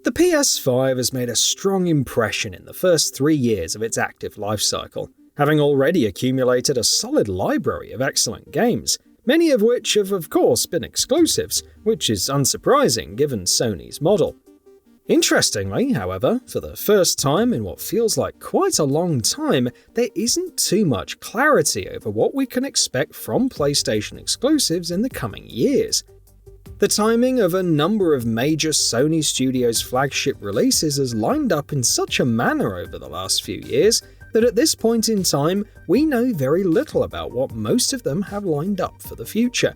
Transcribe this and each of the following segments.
The PS5 has made a strong impression in the first 3 years of its active life cycle, having already accumulated a solid library of excellent games, many of which have of course been exclusives, which is unsurprising given Sony's model. Interestingly, however, for the first time in what feels like quite a long time, there isn't too much clarity over what we can expect from PlayStation exclusives in the coming years. The timing of a number of major Sony Studios flagship releases has lined up in such a manner over the last few years that at this point in time, we know very little about what most of them have lined up for the future.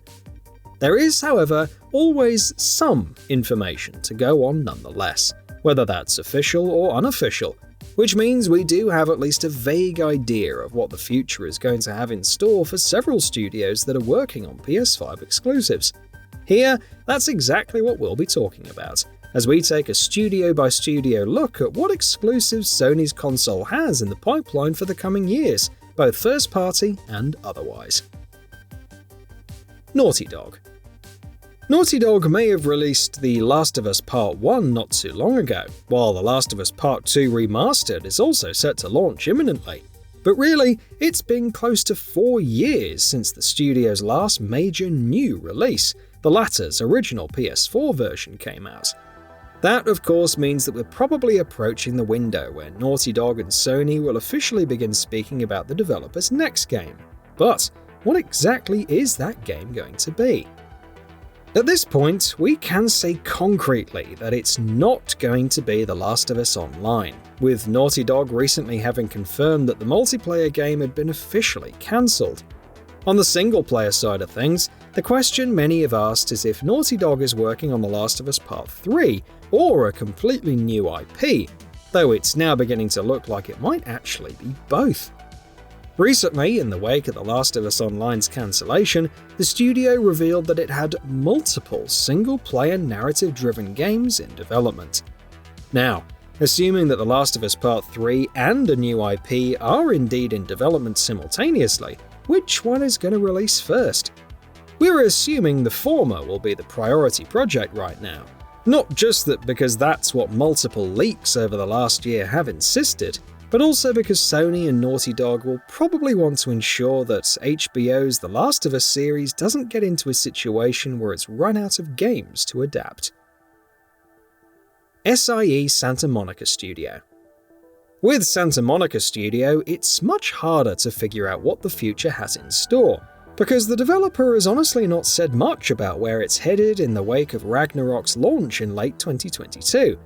There is, however, always some information to go on nonetheless, whether that's official or unofficial, which means we do have at least a vague idea of what the future is going to have in store for several studios that are working on PS5 exclusives. Here, that's exactly what we'll be talking about, as we take a studio-by-studio look at what exclusives Sony's console has in the pipeline for the coming years, both first-party and otherwise. Naughty Dog. Naughty Dog may have released The Last of Us Part 1 not too long ago, while The Last of Us Part 2 Remastered is also set to launch imminently. But really, it's been close to 4 years since the studio's last major new release, the latter's original PS4 version, came out. That, of course, means that we're probably approaching the window where Naughty Dog and Sony will officially begin speaking about the developer's next game. But what exactly is that game going to be? At this point, we can say concretely that it's not going to be The Last of Us Online, with Naughty Dog recently having confirmed that the multiplayer game had been officially cancelled. On the single-player side of things, the question many have asked is if Naughty Dog is working on The Last of Us Part 3, or a completely new IP, though it's now beginning to look like it might actually be both. Recently, in the wake of The Last of Us Online's cancellation, the studio revealed that it had multiple single-player narrative-driven games in development. Now, assuming that The Last of Us Part 3 and a new IP are indeed in development simultaneously, which one is going to release first? We're assuming the former will be the priority project right now. Not just that because that's what multiple leaks over the last year have insisted, but also because Sony and Naughty Dog will probably want to ensure that HBO's The Last of Us series doesn't get into a situation where it's run out of games to adapt. SIE Santa Monica Studio. With Santa Monica Studio, it's much harder to figure out what the future has in store, because the developer has honestly not said much about where it's headed in the wake of Ragnarok's launch in late 2022.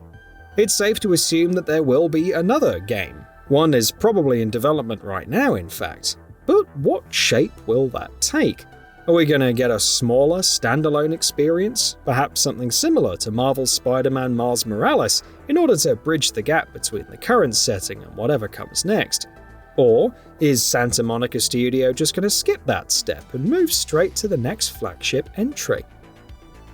It's safe to assume that there will be another game. One is probably in development right now, in fact. But what shape will that take? Are we going to get a smaller, standalone experience? Perhaps something similar to Marvel's Spider-Man Miles Morales, in order to bridge the gap between the current setting and whatever comes next? Or is Santa Monica Studio just going to skip that step and move straight to the next flagship entry?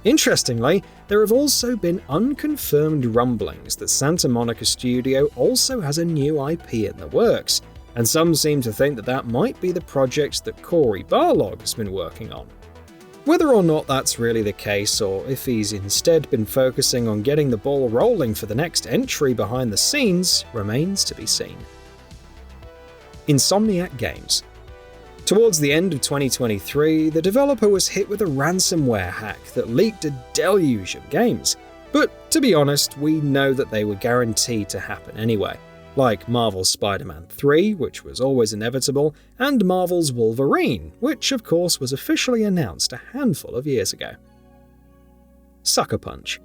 Interestingly, there have also been unconfirmed rumblings that Santa Monica Studio also has a new IP in the works, and some seem to think that that might be the project that Cory Barlog has been working on. Whether or not that's really the case, or if he's instead been focusing on getting the ball rolling for the next entry behind the scenes, remains to be seen. Insomniac Games. Towards the end of 2023, the developer was hit with a ransomware hack that leaked a deluge of games. But to be honest, we know that they were guaranteed to happen anyway, like Marvel's Spider-Man 3, which was always inevitable, and Marvel's Wolverine, which of course was officially announced a handful of years ago. Sucker Punch.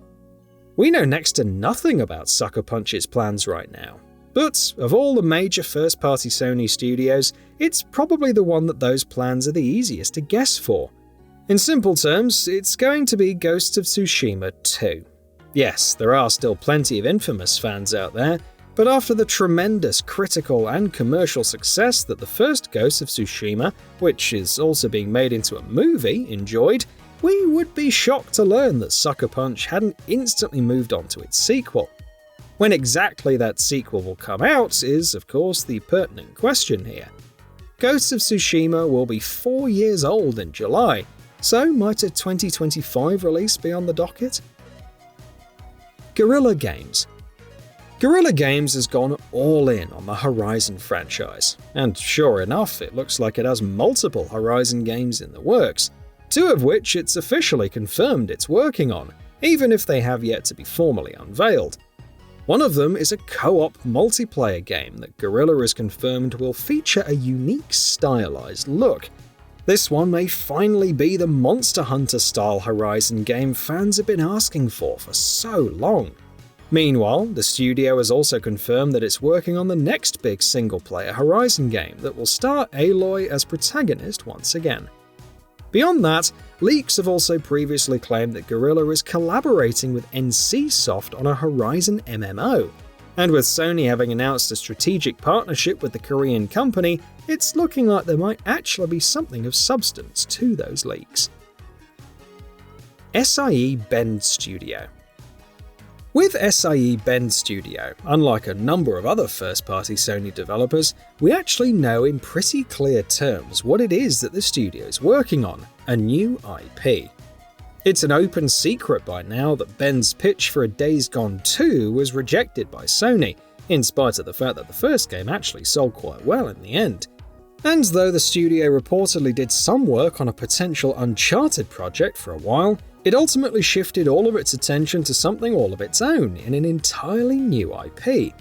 We know next to nothing about Sucker Punch's plans right now. But of all the major first-party Sony studios, it's probably the one that those plans are the easiest to guess for. In simple terms, it's going to be Ghost of Tsushima 2. Yes, there are still plenty of Infamous fans out there, but after the tremendous critical and commercial success that the first Ghost of Tsushima, which is also being made into a movie, enjoyed, we would be shocked to learn that Sucker Punch hadn't instantly moved on to its sequel. When exactly that sequel will come out is, of course, the pertinent question here. Ghost of Tsushima will be 4 years old in July, so might a 2025 release be on the docket? Guerrilla Games. Guerrilla Games has gone all in on the Horizon franchise, and sure enough, it looks like it has multiple Horizon games in the works, two of which it's officially confirmed it's working on, even if they have yet to be formally unveiled. One of them is a co-op multiplayer game that Guerrilla has confirmed will feature a unique stylized look. This one may finally be the Monster Hunter-style Horizon game fans have been asking for so long. Meanwhile, the studio has also confirmed that it's working on the next big single-player Horizon game that will star Aloy as protagonist once again. Beyond that, leaks have also previously claimed that Guerrilla is collaborating with NCSoft on a Horizon MMO, and with Sony having announced a strategic partnership with the Korean company, it's looking like there might actually be something of substance to those leaks. SIE Bend Studio. With SIE Bend Studio, unlike a number of other first-party Sony developers, we actually know in pretty clear terms what it is that the studio's working on: a new IP. It's an open secret by now that Bend's pitch for a Days Gone 2 was rejected by Sony, in spite of the fact that the first game actually sold quite well in the end. And though the studio reportedly did some work on a potential Uncharted project for a while, it ultimately shifted all of its attention to something all of its own in an entirely new IP.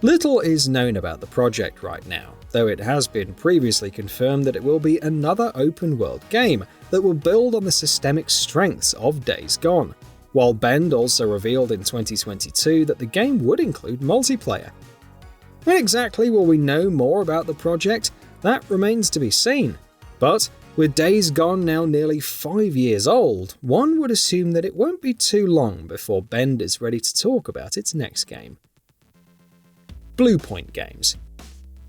Little is known about the project right now, though it has been previously confirmed that it will be another open-world game that will build on the systemic strengths of Days Gone, while Bend also revealed in 2022 that the game would include multiplayer. When exactly will we know more about the project? That remains to be seen, but with Days Gone now nearly 5 years old, one would assume that it won't be too long before Bend is ready to talk about its next game. Bluepoint Games.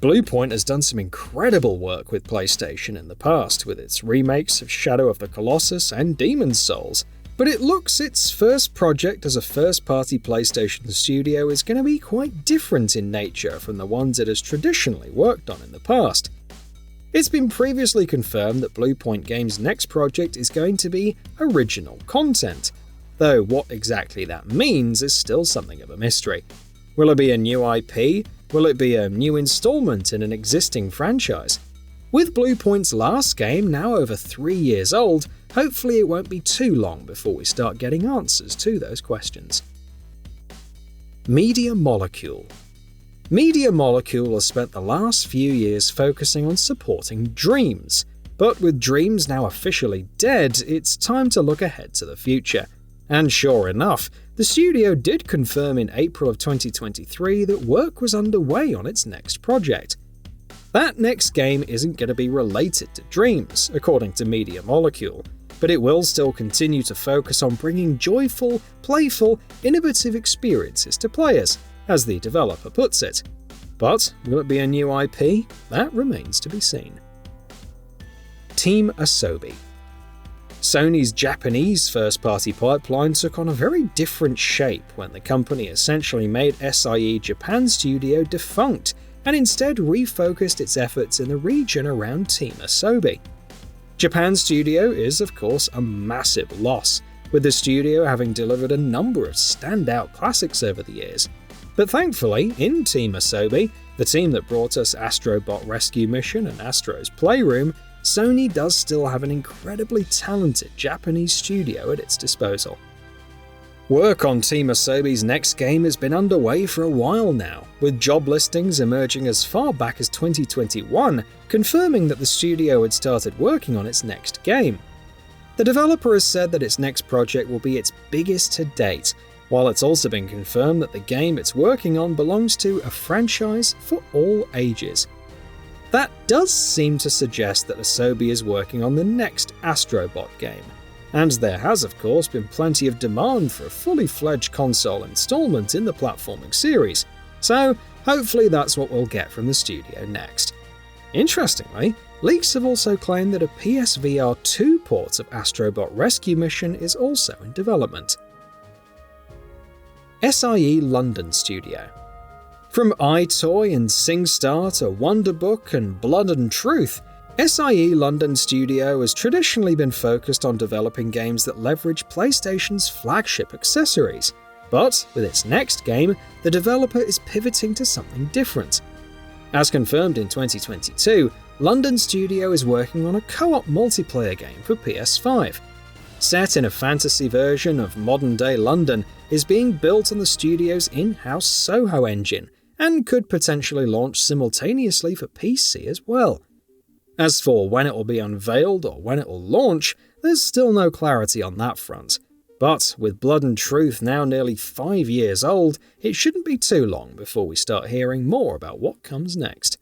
Bluepoint has done some incredible work with PlayStation in the past, with its remakes of Shadow of the Colossus and Demon's Souls, but it looks its first project as a first-party PlayStation studio is going to be quite different in nature from the ones it has traditionally worked on in the past. It's been previously confirmed that Bluepoint Games' next project is going to be original content, though what exactly that means is still something of a mystery. Will it be a new IP? Will it be a new installment in an existing franchise? With Bluepoint's last game now over 3 years old, hopefully it won't be too long before we start getting answers to those questions. Media Molecule. Media Molecule has spent the last few years focusing on supporting Dreams, but with Dreams now officially dead, it's time to look ahead to the future. And sure enough, the studio did confirm in April of 2023 that work was underway on its next project. That next game isn't going to be related to Dreams, according to Media Molecule, but it will still continue to focus on bringing joyful, playful, innovative experiences to players, as the developer puts it. But will it be a new IP? That remains to be seen. Team Asobi. Sony's Japanese first-party pipeline took on a very different shape when the company essentially made SIE Japan Studio defunct and instead refocused its efforts in the region around Team Asobi. Japan Studio is, of course, a massive loss, with the studio having delivered a number of standout classics over the years. But thankfully, in Team Asobi, the team that brought us Astrobot Rescue Mission and Astro's Playroom, Sony does still have an incredibly talented Japanese studio at its disposal. Work on Team Asobi's next game has been underway for a while now, with job listings emerging as far back as 2021, confirming that the studio had started working on its next game. The developer has said that its next project will be its biggest to date, while it's also been confirmed that the game it's working on belongs to a franchise for all ages. That does seem to suggest that Asobi is working on the next Astrobot game, and there has of course been plenty of demand for a fully fledged console installment in the platforming series, so hopefully that's what we'll get from the studio next. Interestingly, leaks have also claimed that a PSVR 2 port of Astrobot Rescue Mission is also in development. SIE London Studio. From iToy and SingStar to Wonderbook and Blood and Truth, SIE London Studio has traditionally been focused on developing games that leverage PlayStation's flagship accessories. But with its next game, the developer is pivoting to something different. As confirmed in 2022, London Studio is working on a co-op multiplayer game for PS5. Set in a fantasy version of modern-day London, is being built on the studio's in-house Soho engine, and could potentially launch simultaneously for PC as well. As for when it will be unveiled or when it will launch, there's still no clarity on that front. But with Blood and Truth now nearly 5 years old, it shouldn't be too long before we start hearing more about what comes next.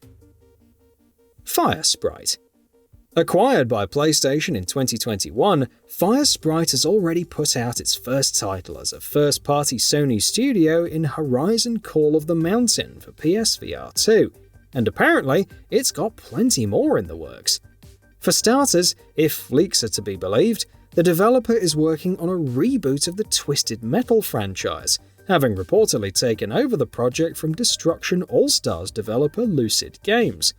Firesprite. Acquired by PlayStation in 2021, Firesprite has already put out its first title as a first-party Sony studio in Horizon Call of the Mountain for PSVR 2, and apparently it's got plenty more in the works. For starters, if leaks are to be believed, the developer is working on a reboot of the Twisted Metal franchise, having reportedly taken over the project from Destruction All-Stars developer Lucid Games.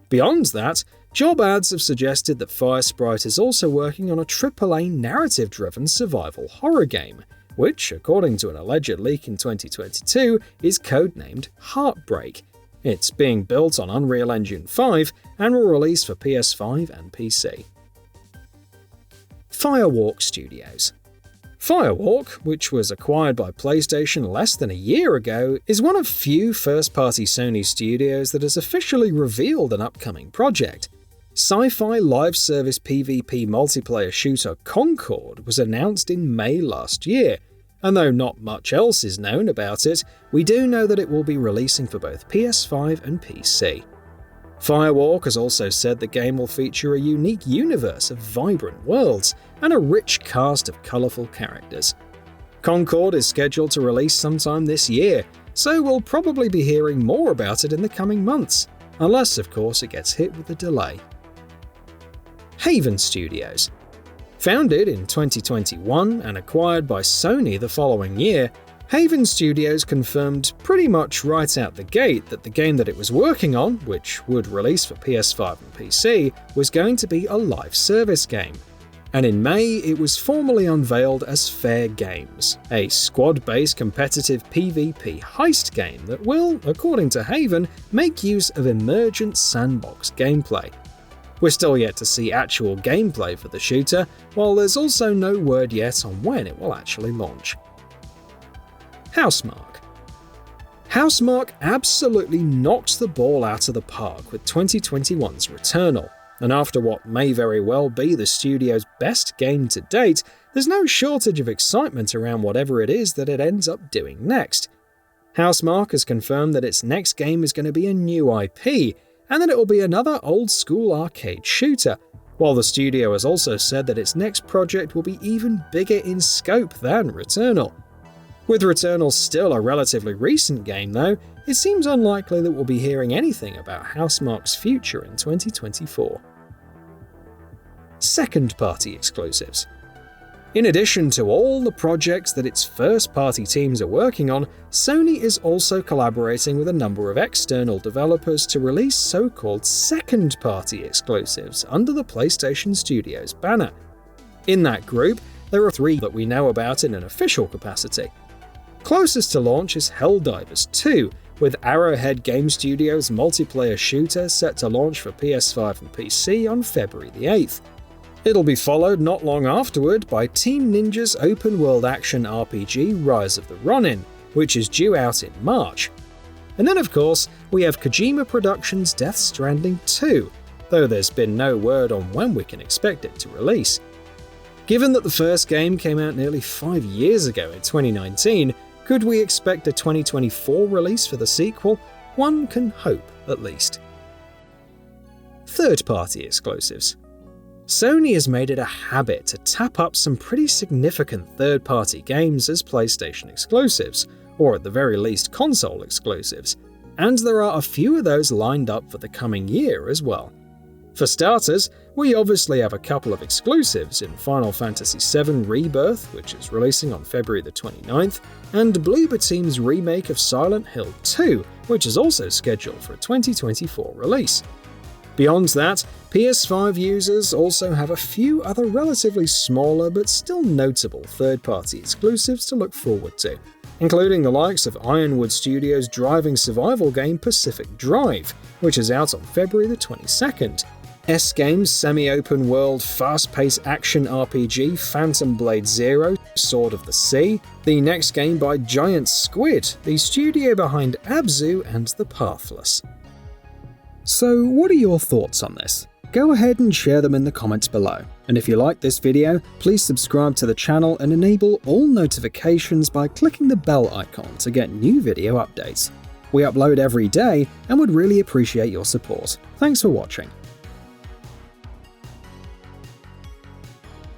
Beyond that, job ads have suggested that Firesprite is also working on a AAA narrative-driven survival horror game, which, according to an alleged leak in 2022, is codenamed Heartbreak. It's being built on Unreal Engine 5 and will release for PS5 and PC. Firewalk Studios. Firewalk, which was acquired by PlayStation less than a year ago, is one of few first-party Sony studios that has officially revealed an upcoming project. Sci-fi live service PvP multiplayer shooter Concord was announced in May last year, and though not much else is known about it, we do know that it will be releasing for both PS5 and PC. Firewalk has also said the game will feature a unique universe of vibrant worlds and a rich cast of colourful characters. Concord is scheduled to release sometime this year, so we'll probably be hearing more about it in the coming months, unless of course it gets hit with a delay. Haven Studios. Founded in 2021 and acquired by Sony the following year, Haven Studios confirmed pretty much right out the gate that the game that it was working on, which would release for PS5 and PC, was going to be a live service game. And in May, it was formally unveiled as Fairgames, a squad-based competitive PvP heist game that will, according to Haven, make use of emergent sandbox gameplay. We're still yet to see actual gameplay for the shooter, while there's also no word yet on when it will actually launch. Housemarque. Housemarque absolutely knocked the ball out of the park with 2021's Returnal, and after what may very well be the studio's best game to date, there's no shortage of excitement around whatever it is that it ends up doing next. Housemarque has confirmed that its next game is going to be a new IP, and that it will be another old-school arcade shooter, while the studio has also said that its next project will be even bigger in scope than Returnal. With Returnal still a relatively recent game though, it seems unlikely that we'll be hearing anything about Housemarque's future in 2024. Second-party exclusives. In addition to all the projects that its first-party teams are working on, Sony is also collaborating with a number of external developers to release so-called second-party exclusives under the PlayStation Studios banner. In that group, there are 3 that we know about in an official capacity. Closest to launch is Helldivers 2, with Arrowhead Game Studios' multiplayer shooter set to launch for PS5 and PC on February the 8th. It'll be followed not long afterward by Team Ninja's open-world action RPG Rise of the Ronin, which is due out in March. And then of course, we have Kojima Productions' Death Stranding 2, though there's been no word on when we can expect it to release. Given that the first game came out nearly 5 years ago in 2019, could we expect a 2024 release for the sequel? One can hope, at least. Third-party exclusives. Sony has made it a habit to tap up some pretty significant third-party games as PlayStation exclusives, or at the very least console exclusives, and there are a few of those lined up for the coming year as well. For starters, we obviously have a couple of exclusives in Final Fantasy VII Rebirth, which is releasing on February the 29th, and Bloober Team's remake of Silent Hill 2, which is also scheduled for a 2024 release. Beyond that, PS5 users also have a few other relatively smaller but still notable third-party exclusives to look forward to, including the likes of Ironwood Studios' driving survival game Pacific Drive, which is out on February the 22nd, S-Games' semi-open world fast-paced action RPG Phantom Blade Zero, Sword of the Sea, the next game by Giant Squid, the studio behind Abzu and The Pathless. So what are your thoughts on this? Go ahead and share them in the comments below. And if you like this video, please subscribe to the channel and enable all notifications by clicking the bell icon to get new video updates. We upload every day and would really appreciate your support. Thanks for watching.